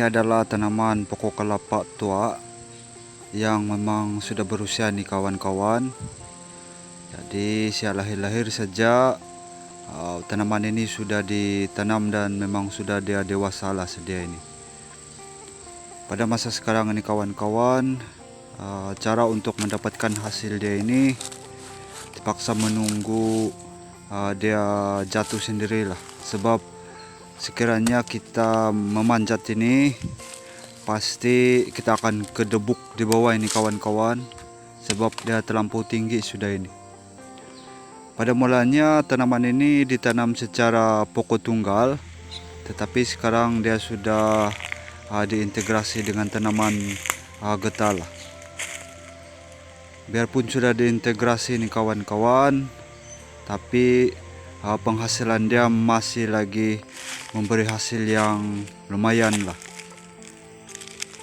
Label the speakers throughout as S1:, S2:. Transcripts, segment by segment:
S1: Ini adalah tanaman pokok kelapa tua yang memang sudah berusia nih kawan-kawan. Jadi saya lahir saja tanaman ini sudah ditanam dan memang sudah dia dewasa lah sedia ini. Pada masa sekarang ini kawan-kawan, cara untuk mendapatkan hasil dia ini terpaksa menunggu dia jatuh sendirilah. Sebab sekiranya kita memanjat ini, pasti kita akan kedebuk di bawah ini kawan-kawan, sebab dia terlampau tinggi sudah ini. Pada mulanya tanaman ini ditanam secara pokok tunggal, tetapi sekarang dia sudah diintegrasi dengan tanaman getah lah. Biarpun sudah diintegrasi nih kawan-kawan, tapi penghasilan dia masih lagi memberi hasil yang lumayan lah.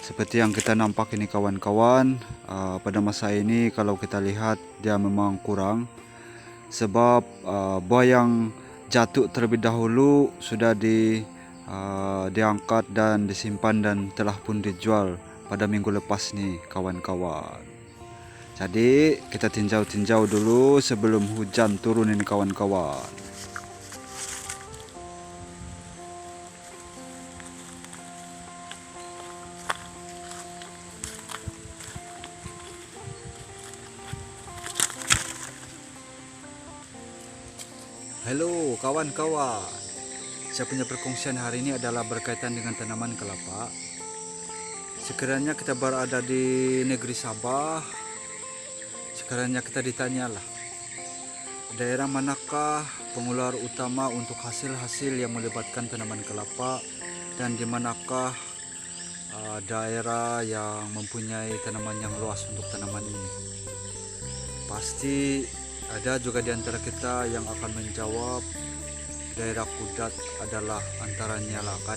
S1: Seperti yang kita nampak ini kawan-kawan, pada masa ini kalau kita lihat dia memang kurang. Sebab buah yang jatuh terlebih dahulu sudah diangkat dan disimpan dan telah pun dijual pada minggu lepas nih kawan-kawan. Jadi kita tinjau-tinjau dulu sebelum hujan turun ini kawan-kawan. Halo kawan-kawan, saya punya perkongsian hari ini adalah berkaitan dengan tanaman kelapa. Sekiranya kita berada di negeri Sabah, sekiranya kita ditanyalah, daerah manakah pengeluar utama untuk hasil-hasil yang melibatkan tanaman kelapa, dan di manakah daerah yang mempunyai tanaman yang luas untuk tanaman ini? Pasti ada juga di antara kita yang akan menjawab daerah Kudat adalah antaranya lah kan.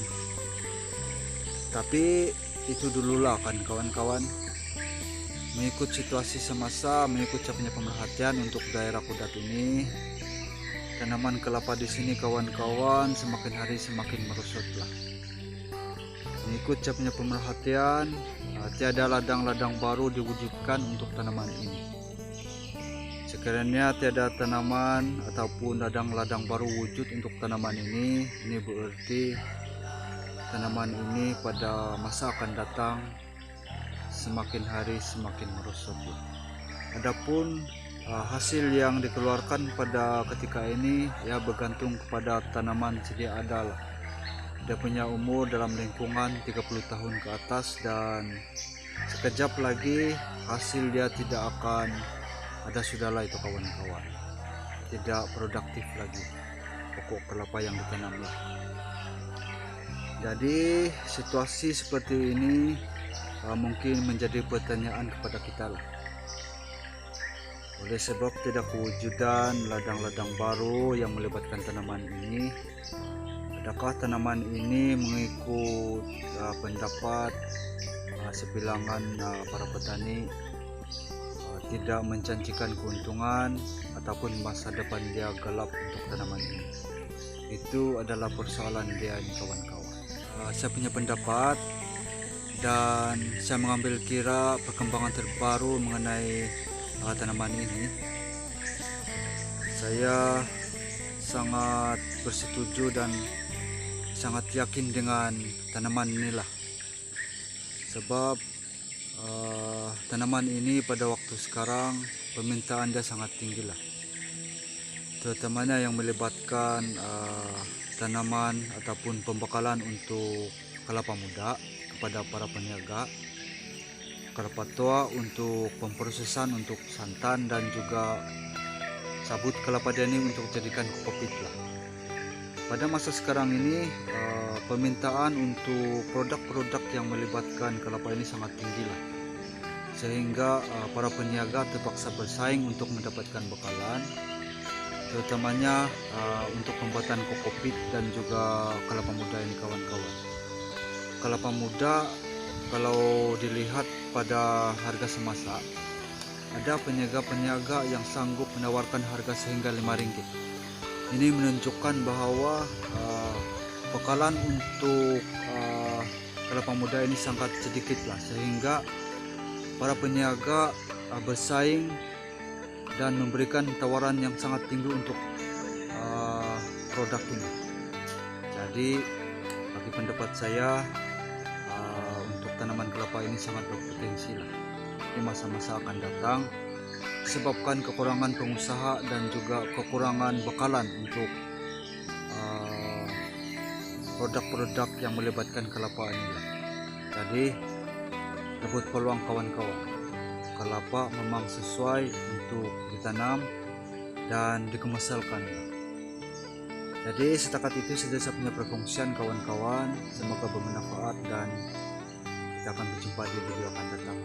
S1: Tapi itu dululah kan kawan-kawan. Mengikut situasi semasa, mengikut saya punya pemerhatian untuk daerah Kudat ini, tanaman kelapa di sini kawan-kawan semakin hari semakin merosot lah. Mengikut saya punya pemerhatian, tiada ladang-ladang baru diwujudkan untuk tanaman ini. Sekiranya tiada tanaman ataupun ladang-ladang baru wujud untuk tanaman ini berarti tanaman ini pada masa akan datang semakin hari semakin merosot. Adapun hasil yang dikeluarkan pada ketika ini ya bergantung kepada tanaman sedia ada lah. Dia punya umur dalam lingkungan 30 tahun ke atas, dan sekejap lagi hasil dia tidak akan ada sudahlah itu kawan-kawan, tidak produktif lagi pokok kelapa yang ditanam lah. Jadi situasi seperti ini mungkin menjadi pertanyaan kepada kita lah. Oleh sebab tidak kewujudan ladang-ladang baru yang melibatkan tanaman ini, adakah tanaman ini mengikut pendapat sebilangan para petani tidak menjanjikan keuntungan ataupun masa depan dia gelap untuk tanaman ini? Itu adalah persoalan dia ini kawan-kawan. Saya punya pendapat dan saya mengambil kira perkembangan terbaru mengenai tanaman ini. Saya sangat bersetuju dan sangat yakin dengan tanaman inilah. Sebab tanaman ini pada waktu sekarang permintaan dia sangat tinggi lah, terutamanya yang melibatkan tanaman ataupun pembekalan untuk kelapa muda kepada para peniaga, kelapa tua untuk pemprosesan untuk santan, dan juga sabut kelapa dia ini untuk jadikan kopi lah. Pada masa sekarang ini permintaan untuk produk-produk yang melibatkan kelapa ini sangat tinggi lah, sehingga para peniaga terpaksa bersaing untuk mendapatkan bekalan, terutamanya untuk pembuatan kokopit dan juga kelapa muda ini kawan-kawan. Kelapa muda kalau dilihat pada harga semasa, ada peniaga-peniaga yang sanggup menawarkan harga sehingga Rp5. Ini menunjukkan bahwa bekalan untuk kelapa muda ini sangat sedikit lah, sehingga para peniaga bersaing dan memberikan tawaran yang sangat tinggi untuk produk ini. Jadi bagi pendapat saya, untuk tanaman kelapa ini sangat berpotensi lah di masa-masa akan datang, disebabkan kekurangan pengusaha dan juga kekurangan bekalan untuk produk-produk yang melibatkan kelapa ini lah. Jadi rebut peluang kawan-kawan, kelapa memang sesuai untuk ditanam dan dikemaskan. Jadi setakat itu saja saya punya perkongsian kawan-kawan, semoga bermanfaat dan kita akan berjumpa di video akan datang.